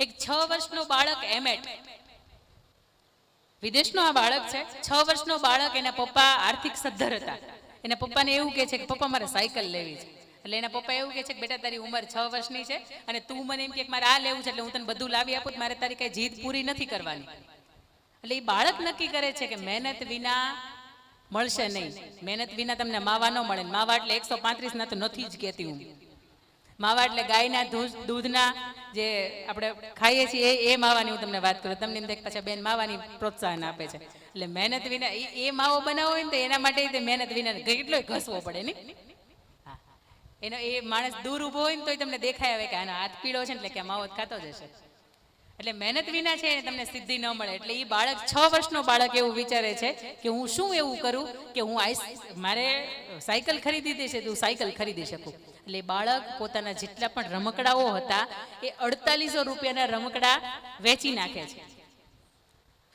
એક 6 વર્ષનો બાળક એમએટ, વિદેશનો આ બાળક છે, 6 વર્ષનો બાળક, એના પપ્પા આર્થિક સદ્ધર હતા. એના પપ્પાને એવું કહે છે કે પપ્પા મારે સાયકલ લેવી છે. એટલે એના પપ્પા એવું કહે છે કે બેટા તારી ઉંમર 6 વર્ષની છે અને તું મને એમ કે મારે આ લેવું છે એટલે હું તને બધું લાવી આપું, મારે તારી કઈ જીદ પૂરી નથી કરવાની. એટલે એ બાળક નક્કી કરે છે કે મહેનત વિના મળશે નહીં, મહેનત વિના તમને માવા ન મળે. માવા એટલે 135 ના તો નથી જ કહેતી હું. માવા એટલે ગાયના દૂધના જે આપણે ખાઈએ છીએ એ માવાની હું તમને વાત કરું. તમને એમ થાય પાછા બેન માવાની પ્રોત્સાહન આપે છે. એટલે મહેનત વિના એ માવો બનાવવો હોય ને તો એના માટે મહેનત વિના કેટલોય ઘસવો પડે ને. એનો એ માણસ દૂર ઊભો હોય ને તો તમને દેખાય આવે કે આનો હાથ પીળો છે એટલે કે માવો ખાતો જ હશે. એટલે મહેનત વિના છે એને તમને સિદ્ધિ ન મળે. એટલે એ બાળક 6 વર્ષનો બાળક એવું વિચારે છે કે હું શું એવું કરું કે હું મારે સાયકલ ખરીદી દે છે તો હું સાયકલ ખરીદી શકું. એટલે બાળક પોતાના જેટલા પણ રમકડાઓ હતા એ 4800 રૂપિયાના રમકડા વેચી નાખે છે.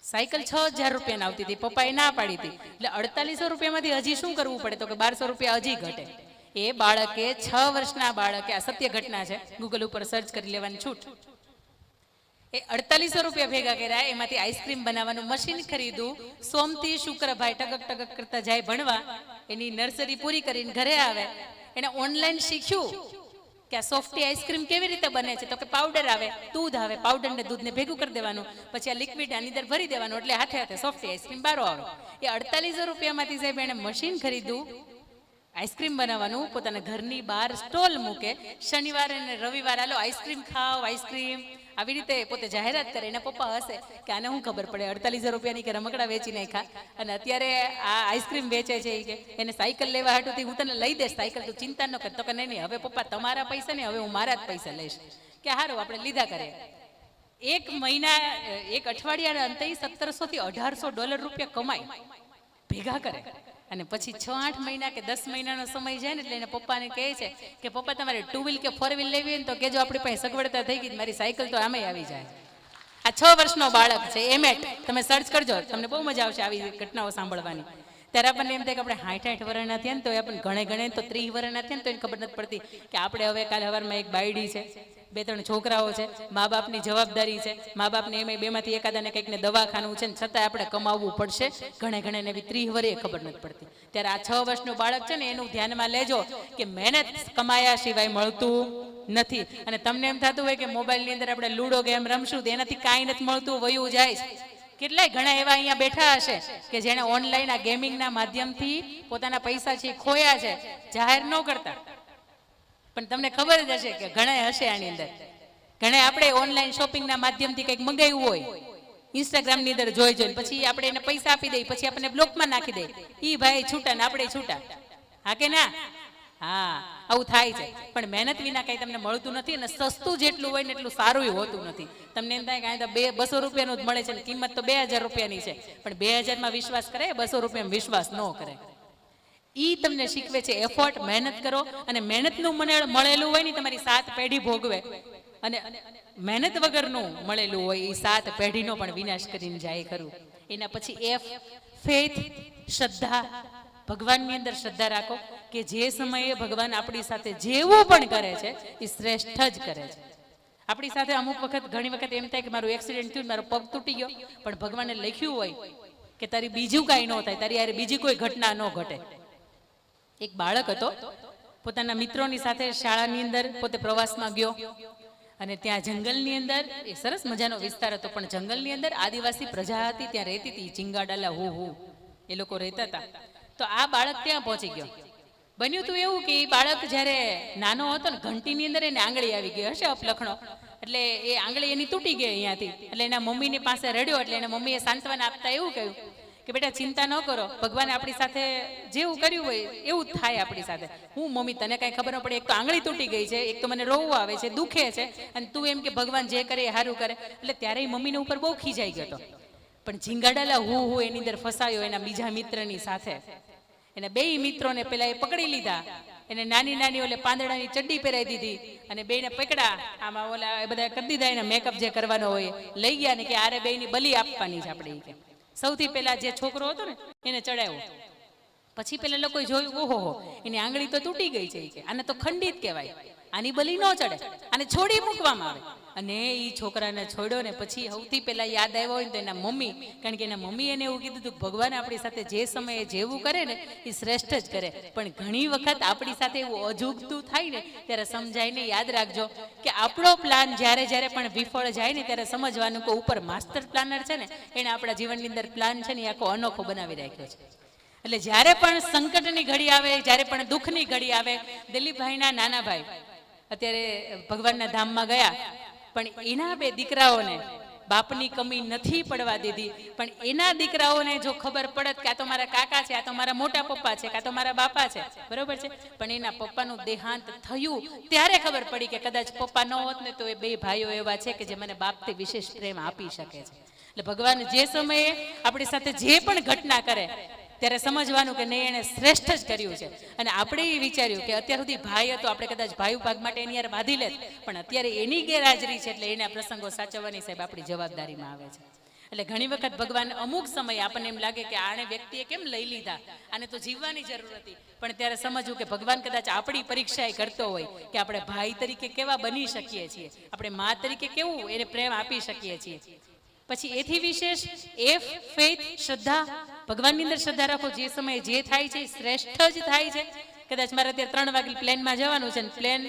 સાયકલ 6000 રૂપિયાની આવતી હતી, પપ્પાએ ના પાડી હતી. એટલે 4800 રૂપિયામાંથી હજી શું કરવું પડે તો કે 1200 રૂપિયા હજી ઘટે. એ બાળકે 6 વર્ષના બાળકે, આ સત્ય ઘટના છે, ગૂગલ ઉપર સર્ચ કરી લેવાની છૂટ, એ 4800 રૂપિયા ભેગા કર્યા. એમાંથી આઈસ્ક્રીમ બનાવવાનું મશીન ખરીદું. સોમથી શુક્ર ભાઈ ટગક ટગક કરતા જાય ભણવા. એની નર્સરી પૂરી કરીને ઘરે આવે. એને ઓનલાઈન શીખ્યું કે આ સોફ્ટી આઈસ્ક્રીમ કેવી રીતે બને છે. તો કે પાવડર આવે, દૂધ આવે, પાવડર ને દૂધને ભેગું કરી દેવાનું, પછી આ લિક્વિડ આની અંદર ભરી દેવાનું, એટલે હાથે હાથે સોફ્ટી આઈસ્ક્રીમ બારો આવે. એ 4800 રૂપિયામાંથી સાહેબ એને મશીન ખરીદું, આઈસ્ક્રીમ બનાવવાનું, પોતાના ઘરની બહાર સ્ટોલ મૂકે. શનિવારે અને રવિવારે હાલો આઈસ્ક્રીમ ખાવ, આઈસ્ક્રીમ આવી રીતે પોતે જાહેરાત કરે. એના પપ્પા હશે કે આને શું ખબર પડે 4800 રૂપિયાની કે રમકડા વેચી નાખ્યા અને અત્યારે આ આઈસ્ક્રીમ વેચે છે. કે એને સાયકલ લેવા હાટુથી હું તને લઈ દઈશ સાયકલ, તું ચિંતા ન કર. તો કે નહીં, હવે પપ્પા તમારા પૈસા ને હવે હું મારા જ પૈસા લઈશ. કે હારું આપણે લીધા કરે. એક મહિના, એક અઠવાડિયાના અંતે $1700 થી $1800 કમાય, ભેગા કરે. અને પછી 6-8 મહિના કે 10 મહિનાનો સમય જાય ને એટલે એને પપ્પાને કહે છે કે પપ્પા તમારે 2 વ્હીલ કે 4 વ્હીલ લેવી હોય ને તો કેજો, આપણી પાસે સગવડતા થઈ ગઈ, મારી સાયકલ તો આમે આવી જાય. આ 6 વર્ષનો બાળક છે, એમેટ. તમે સર્ચ કરજો, તમને બહુ મજા આવશે આવી ઘટનાઓ સાંભળવાની. ત્યારે આપણને એમ થાય કે આપણે 60-60 વર્ષના થયા ને તો આપણને ગણે તો 30 વર્ષના થયા ને તો એને ખબર નથી પડતી કે આપણે હવે કાલે સવારમાં એક બાયડી છે, 2-3 છોકરાઓ છે, મા બાપની જવાબદારી છે, મા બાપને એમાં બેમાંથી એકાદાને કંઈક ને દવાખાનું છે ને છતાં આપણે કમાવવું પડશે. ઘણે ને એવી 30 વર્ષે ખબર નથી પડતી. ત્યારે આ 6 વર્ષનું બાળક છે ને એનું ધ્યાનમાં લેજો કે મહેનત કમાયા સિવાય મળતું નથી. અને તમને એમ થતું હોય કે મોબાઈલની અંદર આપણે લૂડો ગેમ રમશું તો એનાથી કાંઈ નથી મળતું, વયું જાય. કેટલાય ઘણા એવા અહીંયા બેઠા હશે કે જેણે ઓનલાઈન આ ગેમિંગના માધ્યમથી પોતાના પૈસા છે ખોયા છે, જાહેર ન કરતા. પણ તમને ખબર જ હશે કે ઘણા હશે આની અંદર. ઘણા આપણે ઓનલાઈન શોપિંગના માધ્યમથી કંઈક મંગાવ્યું હોય, ઇન્સ્ટાગ્રામની અંદર જોઈ પછી આપણે એને પૈસા આપી દઈએ, પછી આપણને બ્લોકમાં નાખી દઈએ. ઈ ભાઈ છૂટા ને આપણે છૂટા. હા કે ના? હા, આવું થાય છે. પણ મહેનત વિના કંઈ તમને મળતું નથી. અને સસ્તું જેટલું હોય ને એટલું સારું હોતું નથી. તમને એમ થાય કે આ તો 200 રૂપિયાનું જ મળે છે, કિંમત તો 2000 રૂપિયાની છે. પણ 2000માં વિશ્વાસ કરે, 200 રૂપિયામાં વિશ્વાસ ન કરે. ઈ તમને શીખવે છે એફર્ટ, મહેનત કરો. અને મહેનતનું મળેલું હોય ને તમારી 7 પેઢી ભોગવે, અને મહેનત વગરનું મળેલું હોય એ 7 પેઢીનો પણ વિનાશ કરીને જાય ખરું. એના પછી એફ, ફેથ, શ્રદ્ધા. ભગવાનની અંદર શ્રદ્ધા રાખો કે જે સમયે ભગવાન આપણી સાથે જેવું પણ કરે છે એ શ્રેષ્ઠ જ કરે છે. આપણી સાથે અમુક વખત, ઘણી વખત એમ થાય કે મારું એક્સિડન્ટ થયું, મારો પગ તૂટી ગયો, પણ ભગવાને લખ્યું હોય કે તારી બીજું કાંઈ ન થાય, તારી યાર બીજી કોઈ ઘટના ન ઘટે. એક બાળક હતો, પોતાના મિત્રોની સાથે શાળાની અંદર પોતે પ્રવાસમાં ગયો અને ત્યાં જંગલની અંદર, એ સરસ મજાનો વિસ્તાર હતો, પણ જંગલની અંદર આદિવાસી પ્રજા હતી, ત્યાં રહેતી હતી, ચિંગાડાલા હું એ લોકો રહેતા હતા. તો આ બાળક ત્યાં પહોંચી ગયો. બન્યું હતું એવું કે એ બાળક જ્યારે નાનો હતો ને, ઘંટીની અંદર એને આંગળી આવી ગઈ હશે અપલખણો, એટલે એ આંગળી એની તૂટી ગઈ અહીંયાથી. એટલે એના મમ્મીની પાસે રડ્યો, એટલે એના મમ્મીએ સાંત્વના આપતા એવું કહ્યું કે બેટા ચિંતા ન કરો, ભગવાને આપણી સાથે જેવું કર્યું હોય એવું જ થાય આપણી સાથે. હું મમ્મી તને કાંઈ ખબર ન પડે, એક તો આંગળી તૂટી ગઈ છે, એક તો મને રોવું આવે છે, દુખે છે, અને તું એમ કે ભગવાન જે કરે એ સારું કરે. એટલે ત્યારે એ મમ્મીને ઉપર બહુ ખીજાઈ ગયો હતો. પણ ઝીંગાડાલા હું એની અંદર ફસાયો એના બીજા મિત્રની સાથે. એને 2 મિત્રોને પેલા એ પકડી લીધા, એને નાની ઓલે પાંદડાની ચડ્ડી પહેરાવી દીધી અને બેને પકડા, આમાં ઓલા એ બધા કરી દીધા, એને મેકઅપ જે કરવાનો હોય લઈ ગયા ને કે આરે બેની બલી આપવાની છે આપણે. કે સૌથી પહેલા જે છોકરો હતો ને એને ચડાવ્યો. પછી પેલા લોકોએ જોયું, ઓહો એની આંગળી તો તૂટી ગઈ છે, કે આને તો ખંડિત કહેવાય. આની બલી ન ચડે, અને છોડી મૂકવામાં આવે. અને એ છોકરાને છોડ્યો ને પછી સૌથી પહેલા યાદ આવ્યો હોય ને તો એના મમ્મી, કારણ કે એના મમ્મી એને એવું કીધું હતું ભગવાન આપણી સાથે જે સમયે જેવું કરે ને એ શ્રેષ્ઠ જ કરે. પણ ઘણી વખત આપણી સાથે એવું અજુગતું થાય ને ત્યારે સમજાય ને. યાદ રાખજો કે આપણો પ્લાન જ્યારે જ્યારે પણ વિફળ જાય ને ત્યારે સમજવાનું કે ઉપર માસ્ટર પ્લાનર છે ને એને આપણા જીવનની અંદર પ્લાન છે ને એ આખો અનોખો બનાવી રાખ્યો છે. એટલે જ્યારે પણ સંકટની ઘડી આવે, જ્યારે પણ દુઃખની ઘડી આવે, દિલીપભાઈના નાના ભાઈ અત્યારે ભગવાનના ધામમાં ગયા, પણ એના બે દીકરાઓને બાપની કમી નથી પડવા દીધી. પણ એના દીકરાઓને જો ખબર પડત કે આ તો મારા કાકા છે, આ તો મારા મોટા પપ્પા છે, આ તો મારા બાપા છે, બરોબર છે, પણ એના પપ્પાનું દેહાંત થયું ત્યારે ખબર પડી કે કદાચ પપ્પા ન હોત ને તો એ બે ભાઈઓ એવા છે કે જે મને બાપથી વિશેષ પ્રેમ આપી શકે છે. એટલે ભગવાન જે સમયે આપણી સાથે જે પણ ઘટના કરે ત્યારે સમજવાનું કે નહીં, એને શ્રેષ્ઠ જ કર્યું છે. અને આપણે એ વિચાર્યું કે અત્યાર સુધી ભાઈ હતો, આપણે કદાચ ભાઈ ભાગ માટે એની યાર બાંધી લેત, પણ અત્યારે એની ગેરહાજરી છે એટલે એના પ્રસંગો સાચવવાની સાહેબ આપણી જવાબદારીમાં આવે છે. એટલે ઘણી વખત ભગવાન અમુક સમય આપણને એમ લાગે કે આને વ્યક્તિએ કેમ લઈ લીધા, આને તો જીવવાની જરૂર હતી, પણ ત્યારે સમજવું કે ભગવાન કદાચ આપણી પરીક્ષા કરતો હોય કે આપણે ભાઈ તરીકે કેવા બની શકીએ છીએ, આપણે મા તરીકે કેવું એને પ્રેમ આપી શકીએ છીએ. પછી એથી વિશેષ ફેથ, શ્રદ્ધા, ભગવાનની અંદર શ્રદ્ધા રાખો. જે સમયે જે થાય છે શ્રેષ્ઠ જ થાય છે. કદાચ મારે અત્યારે 3 વાગે પ્લેનમાં જવાનું છે, પ્લેન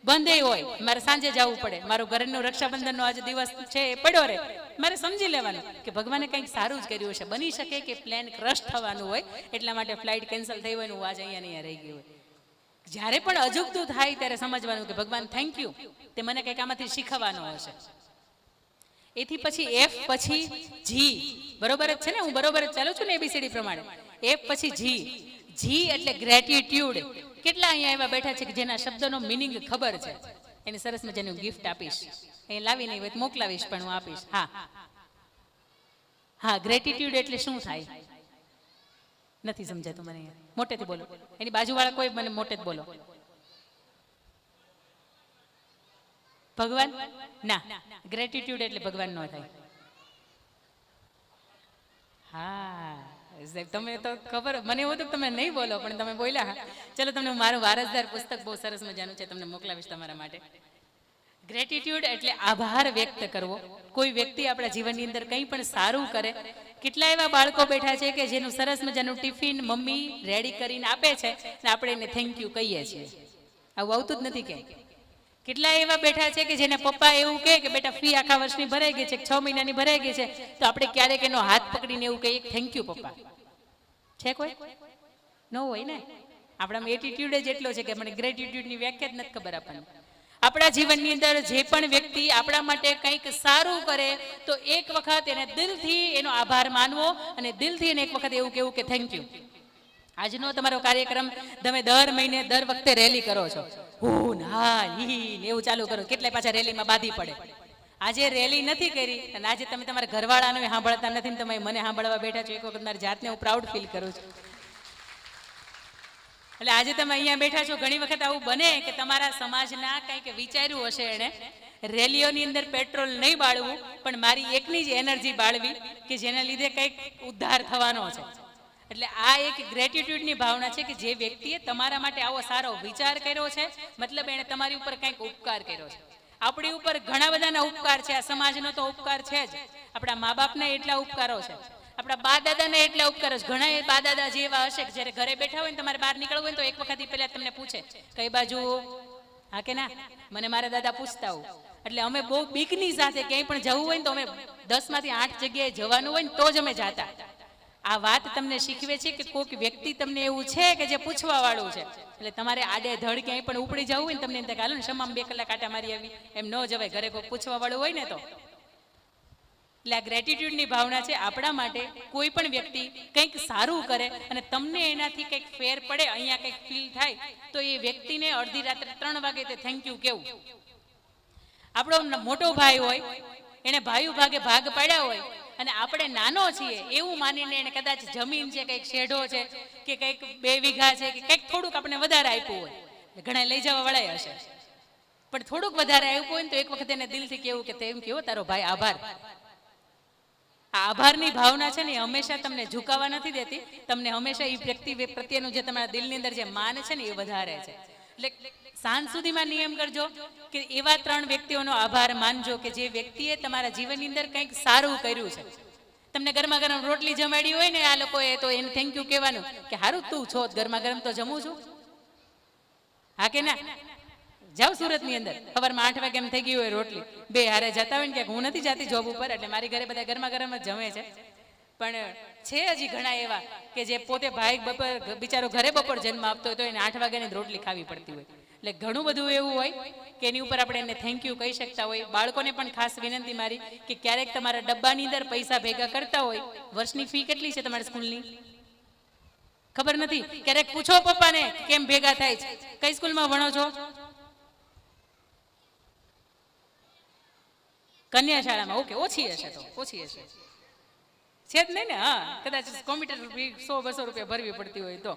બંધ હોય, મારે સાંજે જવું પડે, મારું ઘરનું રક્ષાબંધનનો આજે દિવસ છે એ પડ્યો રહે, મારે સમજી લેવાનું કે ભગવાને કંઈક સારું જ કર્યું છે. બની શકે કે પ્લેન ક્રશ થવાનું હોય એટલા માટે ફ્લાઇટ કેન્સલ થઈ હોય ને હું આજે અહીંયા રહી ગયું હોય. જ્યારે પણ અજુગતું થાય ત્યારે સમજવાનું કે ભગવાન થેન્ક યુ, તે મને કંઈક આમાંથી શીખવાનું હશે. એથી પછી એફ પછી જી, બરોબર જ છે ને? હું બરોબર જ ચાલું છું ને એબીસીડી પ્રમાણે. એફ પછી જી. જી એટલે ગ્રેટિટ્યુડ. કેટલા અહીંયા એવા બેઠા છે કે જેના શબ્દનો મિનિંગ ખબર છે? એને સરસ મજાનું ગિફ્ટ આપીશ, એ લાવી નહીં હોય મોકલાવીશ, પણ હું આપીશ. હા હા, ગ્રેટિટ્યુડ એટલે શું થાય નથી સમજાતું મને. મોટેથી બોલો, એની બાજુવાળા કોઈ મને મોટે જ બોલો. ભગવાન ના, ગ્રેટિટ્યુડ એટલે ભગવાન નો થાય. હા તમે તો ખબર, મને એવું હતું તમે નહીં બોલો પણ તમે બોલ્યા. ચલો તમને મારું વારસદાર પુસ્તક બહુ સરસ મજાનું છે, તમને મોકલાવીશ તમારા માટે. ગ્રેટિટ્યુડ એટલે આભાર વ્યક્ત કરવો. કોઈ વ્યક્તિ આપણા જીવનની અંદર કંઈ પણ સારું કરે. કેટલા એવા બાળકો બેઠા છે કે જેનું સરસ મજાનું ટિફિન મમ્મી રેડી કરીને આપે છે ને આપણે એને થેન્ક યુ કહીએ છીએ. આવું આવતું જ નથી કે કેટલા એવા બેઠા છે કે જેને પપ્પા એવું કહે કે બેટા ફી આખા વર્ષની ભરાઈ ગઈ છે, 6 મહિનાની ભરાઈ ગઈ છે, તો આપણે ક્યારેક એનો હાથ પકડીને એવું કહીએ થેન્ક યુ પપ્પા. છે કોઈ? ન હોય ને. આપણામાં એટીટ્યુડ જ એટલો છે કે મને ગ્રેટિટ્યુડની વ્યાખ્યા જ નથી ખબર આપણને. આપણા જીવનની અંદર જે પણ વ્યક્તિ આપણા માટે કંઈક સારું કરે તો એક વખત એને દિલથી એનો આભાર માનવો અને દિલથી એને એક વખત એવું કહેવું કે થેન્ક યુ. આજનો તમારો કાર્યક્રમ તમે દર મહિને દર વખતે રેલી કરો છો, હું હા હી એવું ચાલુ કરો, કેટલાય પાછા રેલીમાં બાધી પડે. આજે રેલી નથી કરી અને આજે તમે તમારા ઘરવાળાને સાંભળતા નથી ને તમે મને સાંભળવા બેઠા છો. એક વખત મારી જાતને હું પ્રાઉડ ફીલ કરું છું. એટલે આજે તમે અહીંયા બેઠા છો, ઘણી વખત આવું બને કે તમારા સમાજના કંઈક વિચાર્યું હશે એણે રેલીઓની અંદર પેટ્રોલ નહીં બાળવું પણ મારી એકની જ એનર્જી બાળવી કે જેના લીધે કંઈક ઉદ્ધાર થવાનો છે. એટલે આ એક ગ્રેટિટ્યુડની ભાવના છે કે જે વ્યક્તિએ તમારા માટે આવો સારો વિચાર કર્યો છે, મતલબ એણે તમારી ઉપર કંઈક ઉપકાર કર્યો છે. આપણી ઉપર ઘણા બધાના ઉપકાર છે, આ સમાજનો તો ઉપકાર છે જ, આપણા મા બાપના એટલા ઉપકારો છે, આપણા બા દાદાને એટલા ઉપકાર છે. ઘણા બા દાદા જેવા હશે કે જ્યારે ઘરે બેઠા હોય ને તમારે બહાર નીકળવું હોય ને તો એક વખત પહેલા તમને પૂછે કઈ બાજુ, હા કે ના? મને મારા દાદા પૂછતા હોય. એટલે અમે બહુ બીકની સાથે ક્યાંય પણ જવું હોય ને તો અમે 10 માંથી 8 જગ્યાએ જવાનું હોય ને તો જ અમે જાતા. આ વાત તમને શીખવે છે કે કોઈક વ્યક્તિ તમને એવું છે કે જે પૂછવા વાળું છે. એટલે તમારે આડે ધડ ક્યાંય પણ ઉપડી જવું હોય ને તમને એમ થાય હાલો ને શમામ 2 કલાક આટા મારી આવી, એમ ન જવાય. ઘરે કોઈ પૂછવા વાળું હોય ને તો. એટલે આ ગ્રેટિટ્યુડની ભાવના છે આપણા માટે. કોઈ પણ વ્યક્તિ કંઈક સારું કરે અને તમને એનાથી કંઈક ફેર પડે, અહીંયા કંઈક ફીલ થાય તો એ વ્યક્તિને અડધી રાત્રે 3 વાગે તે થેન્ક યુ કેવું. આપણો મોટો ભાઈ હોય એને ભાઈ ભાગે ભાગ પાડ્યા હોય અને આપણે નાનો છીએ એવું માનીને એને કદાચ જમીન છે, કંઈક શેઢો છે કે કંઈક 2 વીઘા છે કે કંઈક થોડુંક આપણે વધારે આપ્યું હોય, ઘણા લઈ જવા વાળા હશે, પણ થોડુંક વધારે આપ્યું હોય ને તો એક વખત એને દિલથી કેવું કે તેમ કેવો તારો ભાઈ આભાર. આ આભારની ભાવના છે ને હંમેશા તમને ઝુકાવા નથી દેતી, તમને હંમેશા એ વ્યક્તિ પ્રત્યેનું જે તમારા દિલની અંદર જે માન છે ને એ વધારે છે. એટલે સાંજ સુધીમાં નિયમ કરજો કે એવા 3 વ્યક્તિઓનો આભાર માનજો કે જે વ્યક્તિએ તમારા જીવનની અંદર કંઈક સારું કર્યું છે. તમને ગરમા ગરમ રોટલી જમાડી હોય ને આ લોકોએ, તો એને થેન્ક યુ કહેવાનું કે હારું તું છો ગરમા ગરમ તો જમું છું. હા કે ના? જાઓ સુરતની અંદર સવારમાં 8 વાગે એમ થઈ ગયું હોય રોટલી, બે હારે જતા હોય ને કે હું નથી જાતી જોબ ઉપર, એટલે મારી ઘરે બધા ગરમા ગરમ જ જમે છે. પણ છે હજી ઘણા એવા કે જે પોતે ભાઈ બપોર બિચારો ઘરે બપોર જન્મ આપતો હોય તો એને 8 વાગ્યાની રોટલી ખાવી પડતી હોય. એટલે ઘણું બધું એવું હોય કે એની ઉપર આપણે એને થેન્ક યુ કહી શકતા હોય. બાળકોને પણ ખાસ વિનંતી મારી કે ક્યારેક તમારા ડબ્બાની અંદર પૈસા ભેગા કરતા હોય, વર્ષની ફી કેટલી છે તમારી સ્કૂલની ખબર નથી, ક્યારેક પૂછો પપ્પાને કેમ ભેગા થાય છે. કઈ સ્કૂલમાં ભણો છો? કન્યા શાળામાં. ઓકે, ઓછી હશે તો ઓછી હશે, છે જ નહીં ને? હા, કદાચ કોમ્પ્યુટર ફી 100-200 રૂપિયા ભરવી પડતી હોય તો.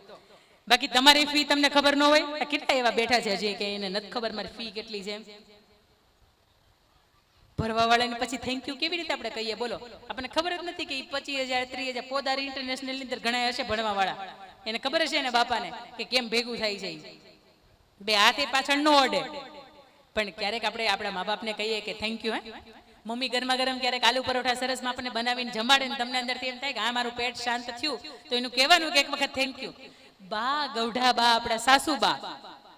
બાકી તમારી ફી તમને ખબર ન હોય? કેટલા એવા બેઠા છે હજી કે એને નથી ખબર મારી ફી કેટલી છે. ભરવા વાળાને પછી થેન્ક યુ કેવી રીતે આપણે કહીએ બોલો? આપણને ખબર જ નથી કે 25,000 30,000 પોદારી ઇન્ટરનેશનલ ની અંદર ઘણા હશે ભણવા વાળા, એને ખબર હશે એને બાપાને કે કેમ ભેગું થાય છે. બે હાથે પાછળ ન ઓડે. પણ ક્યારેક આપણે આપણા મા બાપને કહીએ કે થેન્ક યુ. મમ્મી ગરમા ગરમ ક્યારેક આલુ પરોઠા સરસમાં આપણને બનાવીને જમાડે ને તમને અંદરથી એમ થાય કે હા મારું પેટ શાંત થયું, તો એનું કહેવાનું કે એક વખત થેન્ક યુ. બા ગૌઢા બા, આપણા સાસુ બા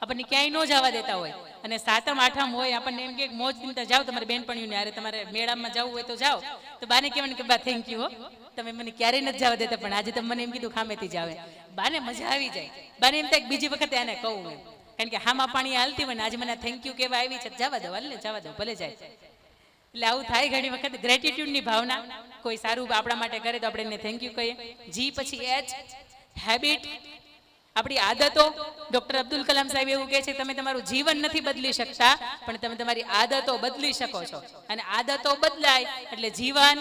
આપણને ક્યાંય ન જવા દેતા હોય, અને 7મ 8મ હોય આપણને એમ કે મોજ ચિંતા જાઓ તમારી બેનપણીઓને હારે, તમારે મેળામાં જવું હોય તો જાઓ, તો બાને કહેવાનું કે બા થેન્ક યુ હો, તમે મને ક્યારેય નથી જવા દેતા, પણ આજે તમે મને એમ કીધું ખામેથી જાવે. બાને મજા આવી જાય. બાને એમ થાય બીજી વખતે આને કહું એમ, કારણ કે હામાં પાણી હાલતી હોય ને આજે મને થેન્ક યુ કહેવા આવી છે, જવા દો હાલ ને જવા દો ભલે જાય. એટલે આવું થાય ઘણી વખત. ગ્રેટિટ્યુડની ભાવના, કોઈ સારું આપણા માટે કરે તો આપણે એને થેન્ક યુ કહીએ. જી પછી એચ, હેબિટ, આપણી આદતો. ડોક્ટર અબ્દુલ કલામ સાહેબ એવું કહે છે તમે તમારું જીવન નથી બદલી શકતા, પણ તમે તમારી આદતો બદલી શકો છો, અને આદતો બદલાય એટલે જીવન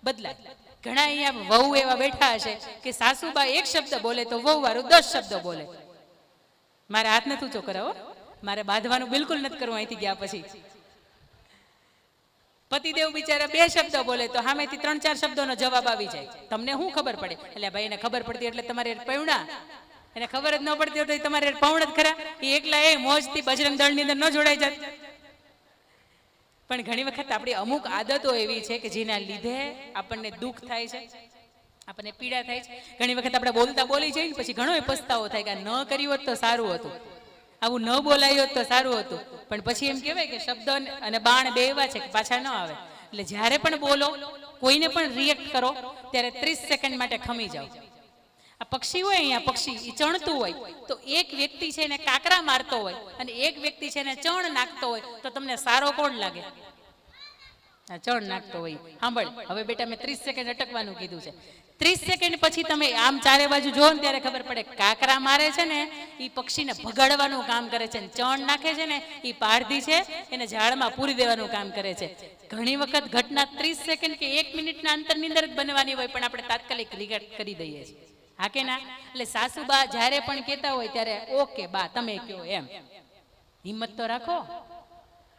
બદલાય. ઘણા અહીંયા વહુ એવા બેઠા હશે કે સાસુબા એક શબ્દ બોલે તો વહુ વાળું 10 શબ્દ બોલે. મારે હાથ નથી ઊંચો કરાવો, મારે બાંધવાનું બિલકુલ નથી કરવું અહીંથી ગયા પછી. પતિદેવ બિચારા 2 શબ્દ બોલે તો સામેથી 3-4 શબ્દોનો જવાબ આવી જાય. તમને શું ખબર પડે? એટલે ભાઈ એને ખબર પડતી એટલે તમારે પૈણા, એને ખબર જ ન પડતી હોય તો તમારે પૌણ જ ખરા. એ એકલા એ મોજથી બજરંગ દળની અંદર ન જોડાઈ જાય. પણ ઘણી વખત આપણી અમુક આદતો એવી છે કે જેના લીધે આપણને દુઃખ થાય છે, આપણને પીડા થાય છે. ઘણી વખત આપણે બોલતા બોલી જઈએ પછી ઘણો પસ્તાવો થાય કે ન કર્યું હોત તો સારું હતું, આવું ન બોલાયું હોત તો સારું હતું. પણ પછી એમ કહેવાય કે શબ્દ અને બાણ બે એવા છે કે પાછા ન આવે. એટલે જ્યારે પણ બોલો, કોઈને પણ રિએક્ટ કરો ત્યારે 30 સેકન્ડ માટે ખમી જાઓ. આ પક્ષી હોય, અહીંયા પક્ષી એ ચણતું હોય તો એક વ્યક્તિ છે એને કાકરા મારતો હોય અને એક વ્યક્તિ છે એને ચણ નાખતો હોય, તો તમને સારો કોણ લાગે? ચણ નાખતો હોય. સાંભળ, હવે બેટા મેં 30 સેકન્ડ અટકવાનું કીધું છે. 30 સેકન્ડ પછી તમે આમ ચારે બાજુ જોવો ને ત્યારે ખબર પડે કાકરા મારે છે ને એ પક્ષીને ભગાડવાનું કામ કરે છે, ચણ નાખે છે ને એ પારધી છે એને ઝાડમાં પૂરી દેવાનું કામ કરે છે. ઘણી વખત ઘટના 30 સેકન્ડ કે 1 મિનિટના અંતરની અંદર જ બનવાની હોય, પણ આપણે તાત્કાલિક રિએક્ટ કરી દઈએ છીએ. હા કે ના? એટલે સાસુબા જ્યારે પણ કહેતા હોય ત્યારે ઓકે બા તમે કયો એમ હિંમત તો રાખો.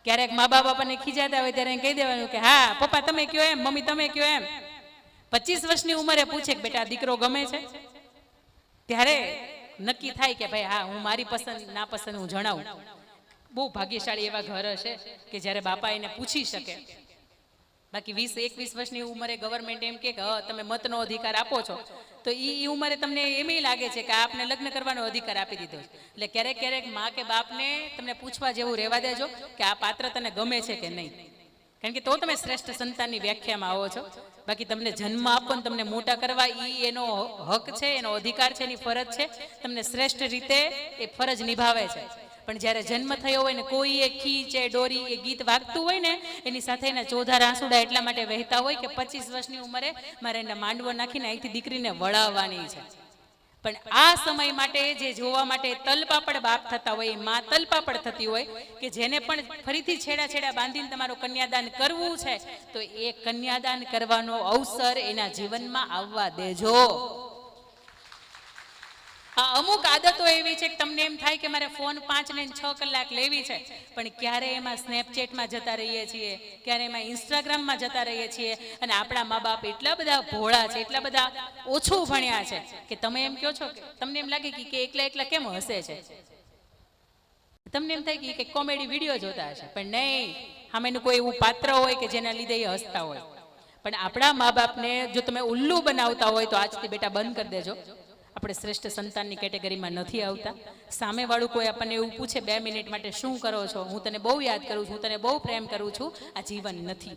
ક્યારેક મા બાપ આપણને ખીજાતા હોય ત્યારે કહી દેવાનું કે હા પપ્પા તમે કયો એમ, મમ્મી તમે કયો એમ. 25 વર્ષની ઉંમરે પૂછે કે બેટા દીકરો ગમે છે, ત્યારે નક્કી થાય કે ભાઈ હા હું મારી પસંદ ના પસંદ હું જણાવું. બહુ ભાગ્યશાળી એવા ઘર હશે કે જ્યારે બાપા એને પૂછી શકે. બાકી 20-21 વર્ષની ઉંમરે ગવર્મેન્ટ એમ કે તમે મતનો અધિકાર આપો છો, તો એ ઉંમરે તમને એમ લાગે છે કે આપને લગ્ન કરવાનો અધિકાર આપી દીધો છે. એટલે ક્યારેક ક્યારેક મા કે બાપને તમને પૂછવા જેવું રહેવા દેજો કે આ પાત્ર તને ગમે છે કે નહીં, કારણ કે તો તમે શ્રેષ્ઠ સંતાનની વ્યાખ્યામાં આવો છો. બાકી તમને જન્મ આપો ને તમને મોટા કરવા એ એનો હક છે, એનો અધિકાર છે, એની ફરજ છે, તમને શ્રેષ્ઠ રીતે એ ફરજ નિભાવે છે. પણ જ્યારે જન્મ થયો હોય ને કોઈ એ ખીચે ડોરી એ ગીત વાગતું હોય ને એની સાથે એના ચોધાર આંસુડા એટલા માટે વહેતા હોય કે 25 વર્ષની ઉંમરે મારે એને માંડવો નાખીને અહીંથી દીકરીને વળાવવાની છે. પણ આ સમય માટે જે જોવા માટે તલપાપડ બાપ થતા હોય, માં તલપાપડ થતી હોય કે જેને પણ ફરીથી છેડા છેડા બાંધીને તમારું કન્યાદાન કરવું છે, તો એ કન્યાદાન કરવાનો અવસર એના જીવનમાં આવવા દેજો. અમુક આદતો એવી છે કે તમને એમ થાય કે મારે ફોન 5 ને 6 કલાક લેવી છે, પણ ક્યારે એમાં સ્નેપચેટમાં જતા રહીએ છીએ, ક્યારે એમાં ઇન્સ્ટાગ્રામમાં જતા રહીએ છીએ. અને આપણા મા બાપ એટલા બધા ભોળા છે, એટલા બધા ઓછું ભણ્યા છે કે તમે એમ કહો છો કે તમને એમ લાગે કે એકલા એકલા કેમ હસે છે. તમને એમ થાય કે કંઈક કોમેડી વિડીયો જોતા હશે, પણ નહીં, સામેનું કોઈ એવું પાત્ર હોય કે જેના લીધે એ હસતા હોય. પણ આપણા મા બાપને જો તમે ઉલ્લુ બનાવતા હોય તો આજથી બેટા બંધ કરી દેજો. આપણે શ્રેષ્ઠ સંતાનની કેટેગરીમાં નથી આવતા. સામેવાળું કોઈ આપણને એવું પૂછે 2 મિનિટ માટે શું કરો છો, હું તને બહુ યાદ કરું છું, હું તને બહુ પ્રેમ કરું છું, આ જીવન નથી.